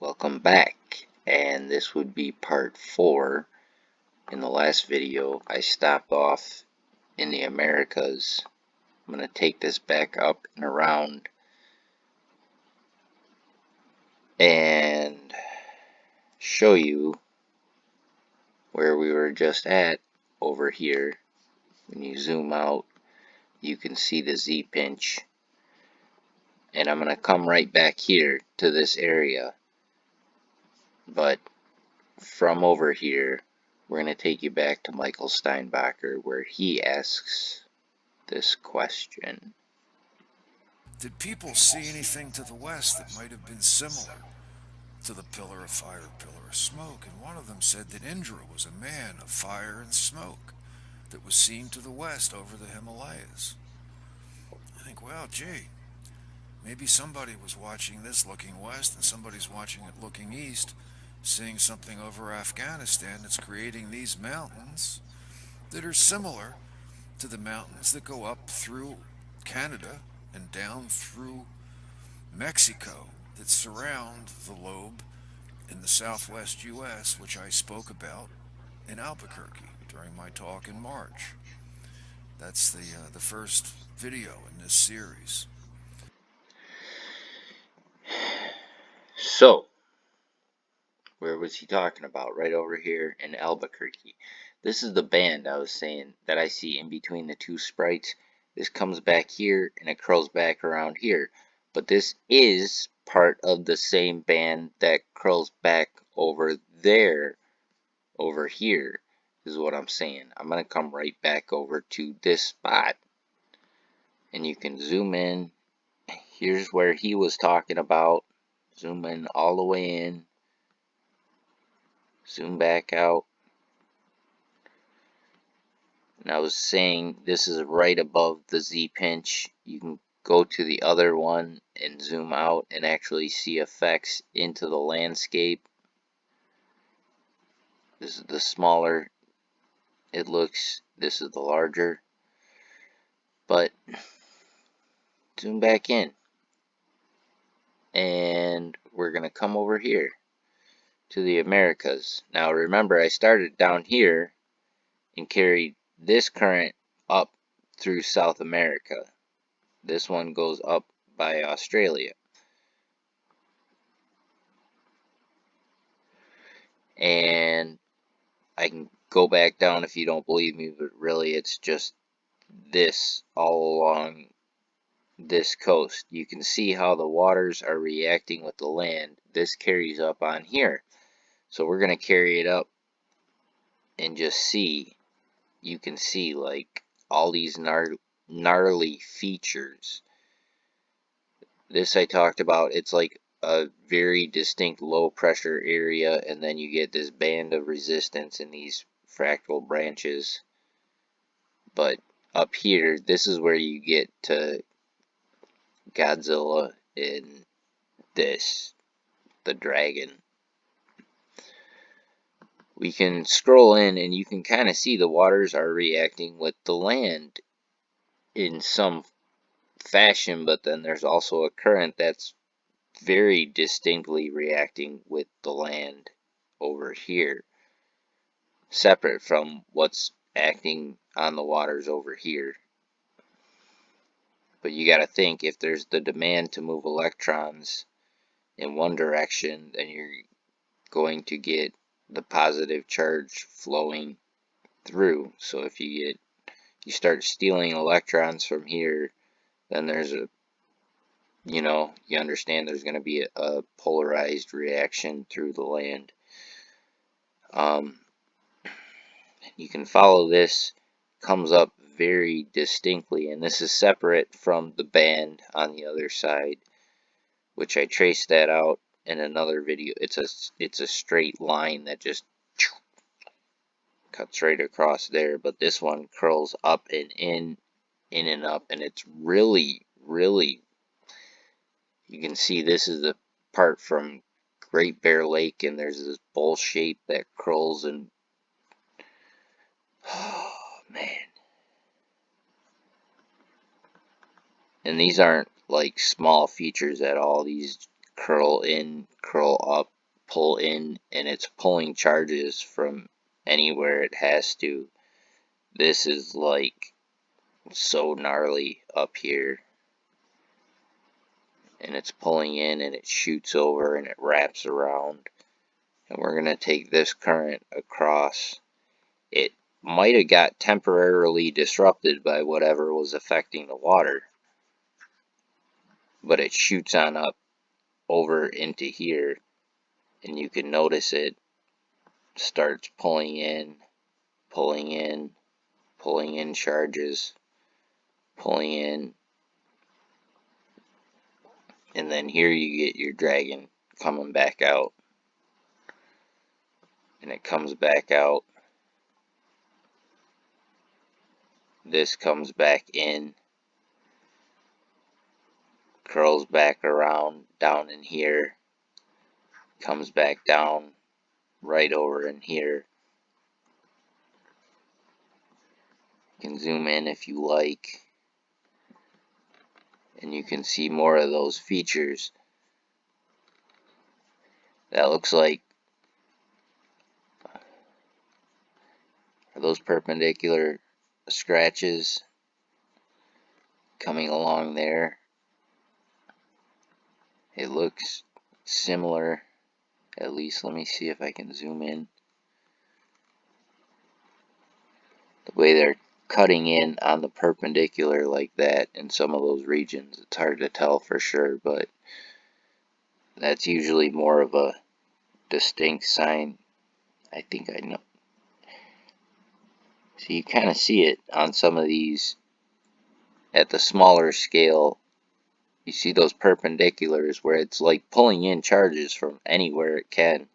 Welcome back, and this would be part 4. In the last video I stopped off in the Americas. I'm going to take this back up and around and show you where we were just at over here. When you zoom out, you can see the Z-pinch, and I'm going to come right back here to this area, but from over here we're going to take you back to Michael Steinbacher, where he asks this question. Did people see anything to the west that might have been similar to the pillar of fire, pillar of smoke? And one of them said that Indra was a man of fire and smoke that was seen to the west over the Himalayas. I think, well, gee, maybe somebody was watching this looking west and somebody's watching it looking east, seeing something over Afghanistan that's creating these mountains that are similar to the mountains that go up through Canada and down through Mexico that surround the lobe in the southwest U.S., which I spoke about in Albuquerque during my talk in March. That's the first video in this series. So, where was he talking about? Right over here in Albuquerque. This is the band I was saying that I see in between the two sprites. This comes back here and it curls back around here. But this is part of the same band that curls back over there, over here, is what I'm saying. I'm going to come right back over to this spot. And you can zoom in. Here's where he was talking about. Zoom in all the way in. Zoom back out. And I was saying this is right above the Z-pinch. You can go to the other one and zoom out and actually see effects into the landscape. This is the smaller it looks. This is the larger. But zoom back in. And we're going to come over here to the Americas. Now remember, I started down here and carried this current up through South America. This one goes up by Australia. And I can go back down if you don't believe me, but really it's just this all along this coast. You can see how the waters are reacting with the land. This carries up on here. So we're going to carry it up and just see. You can see like all these gnarly features. This I talked about. It's like a very distinct low pressure area, and then you get this band of resistance in these fractal branches. But up here, this is where you get to Godzilla and this, the dragon. We can scroll in and you can kind of see the waters are reacting with the land in some fashion, but then there's also a current that's very distinctly reacting with the land over here, separate from what's acting on the waters over here. But you got to think, if there's the demand to move electrons in one direction, then you're going to get the positive charge flowing through. So if you start stealing electrons from here, then there's you understand there's going to be a polarized reaction through the land. You can follow this, comes up very distinctly, and this is separate from the band on the other side, which I traced that out in another video. It's a straight line that just cuts right across there, but this one curls up and in and up, and it's really, you can see this is the part from Great Bear Lake, and there's this bowl shape that curls and oh man. And these aren't like small features at all. These curl in, curl up, pull in, and it's pulling charges from anywhere it has to. This is like so gnarly up here. And it's pulling in and it shoots over and it wraps around. And we're going to take this current across. It might have got temporarily disrupted by whatever was affecting the water, but it shoots on up over into here, and you can notice it starts pulling in, pulling in, pulling in charges, pulling in, and then here you get your dragon coming back out, and it comes back out. This comes back in, curls back around down in here, comes back down right over in here. You can zoom in if you like, and you can see more of those features. That looks like, are those perpendicular scratches coming along there? It looks similar, at least. Let me see if I can zoom in. The way they're cutting in on the perpendicular like that in some of those regions, it's hard to tell for sure, but that's usually more of a distinct sign. I think I know. So you kind of see it on some of these at the smaller scale. You see those perpendiculars where it's like pulling in charges from anywhere it can.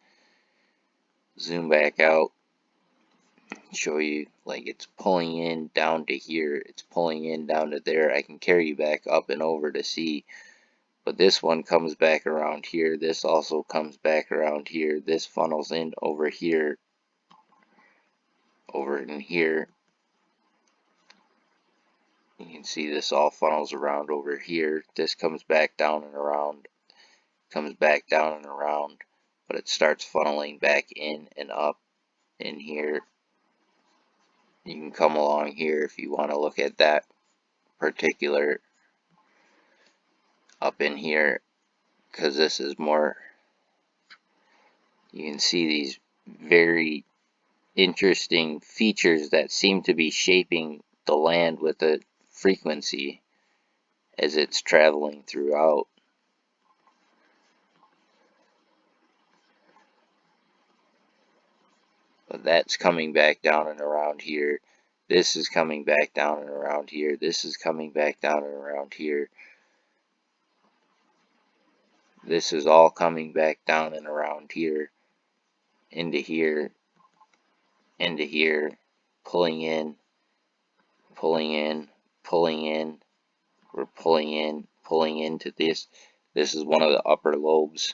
Zoom back out, show you like it's pulling in down to here, it's pulling in down to there. I can carry you back up and over to see, but this one comes back around here, this also comes back around here, this funnels in over here, over in here. You can see this all funnels around over here. This comes back down and around, comes back down and around, but it starts funneling back in and up in here. You can come along here if you want to look at that particular up in here, because this is more, you can see these very interesting features that seem to be shaping the land with a frequency as it's traveling throughout. But that's coming back down and around here. This is coming back down and around here. This is coming back down and around here. This is all coming back down and around here, into here, into here, pulling in, pulling in, pulling in. We're pulling into this. This is one of the upper lobes.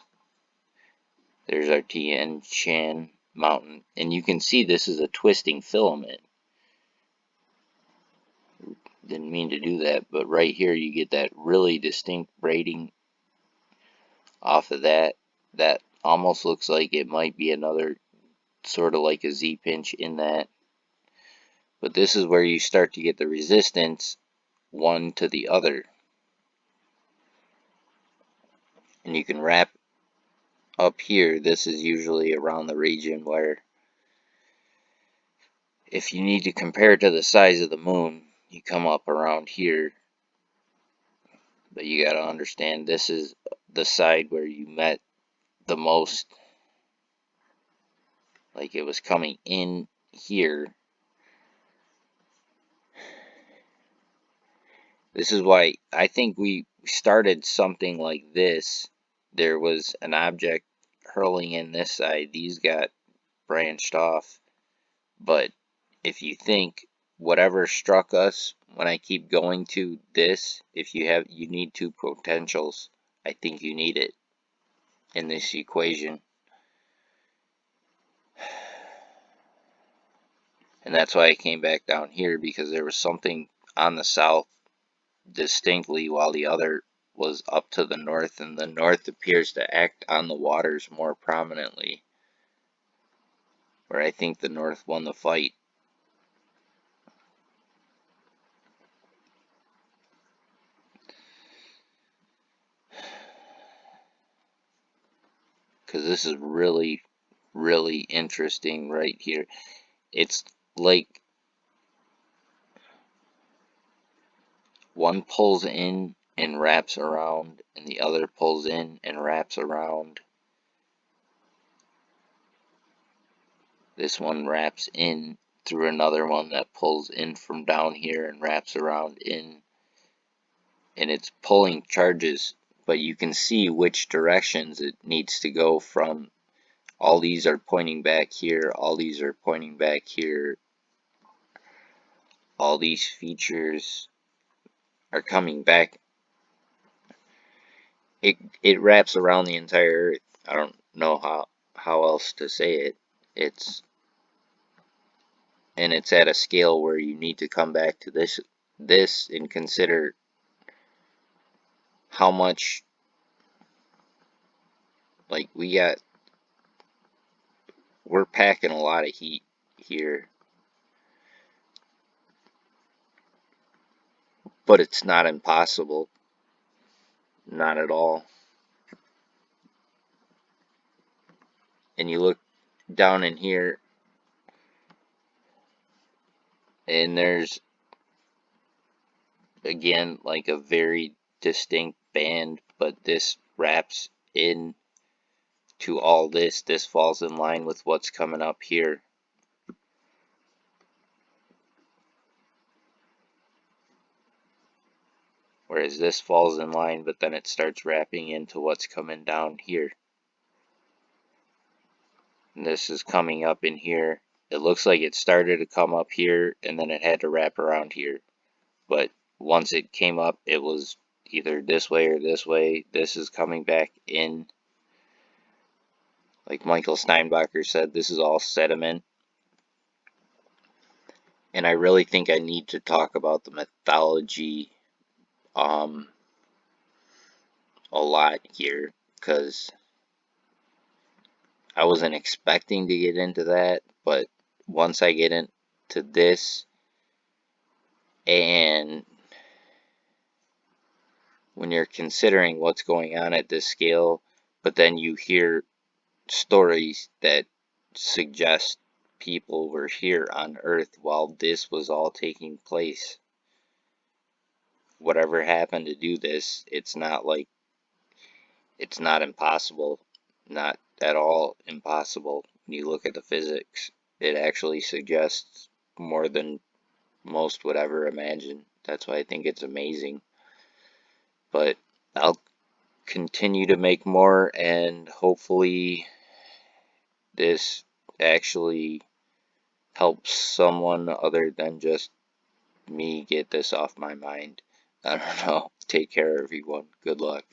There's our Tien Shan mountain. And you can see this is a twisting filament. Didn't mean to do that, but right here you get that really distinct braiding off of that. That almost looks like it might be another sort of like a Z-pinch in that. But this is where you start to get the resistance one to the other. And you can wrap up here. This is usually around the region where, if you need to compare it to the size of the moon, you come up around here. But you got to understand, this is the side where you met the most. Like it was coming in here. This is why I think we started something like this. There was an object hurling in this side. These got branched off. But if you think whatever struck us, when I keep going to this, if you need two potentials, I think you need it in this equation. And that's why I came back down here, because there was something on the south distinctly, while the other was up to the north, and the north appears to act on the waters more prominently, where I think the north won the fight. Because this is really, really interesting right here. It's like one pulls in and wraps around, and the other pulls in and wraps around. This one wraps in through another one that pulls in from down here and wraps around in. And it's pulling charges, but you can see which directions it needs to go from. All these are pointing back here, all these are pointing back here. All these features are coming back. It wraps around the entire Earth. I don't know how else to say it. It's at a scale where you need to come back to this and consider how much, like, we're packing a lot of heat here, but it's not impossible, not at all. And you look down in here, and there's again like a very distinct band, but this wraps in to all this. This falls in line with what's coming up here. Whereas this falls in line, but then it starts wrapping into what's coming down here. And this is coming up in here. It looks like it started to come up here, and then it had to wrap around here. But once it came up, it was either this way or this way. This is coming back in. Like Michael Steinbacher said, this is all sediment. And I really think I need to talk about the mythology a lot here, because I wasn't expecting to get into that, but once I get into this, and when you're considering what's going on at this scale, but then you hear stories that suggest people were here on Earth while this was all taking place. Whatever happened to do this, it's not impossible, not at all impossible. When you look at the physics, it actually suggests more than most would ever imagine. That's why I think it's amazing. But I'll continue to make more, and hopefully this actually helps someone other than just me get this off my mind. I don't know. Take care, everyone. Good luck.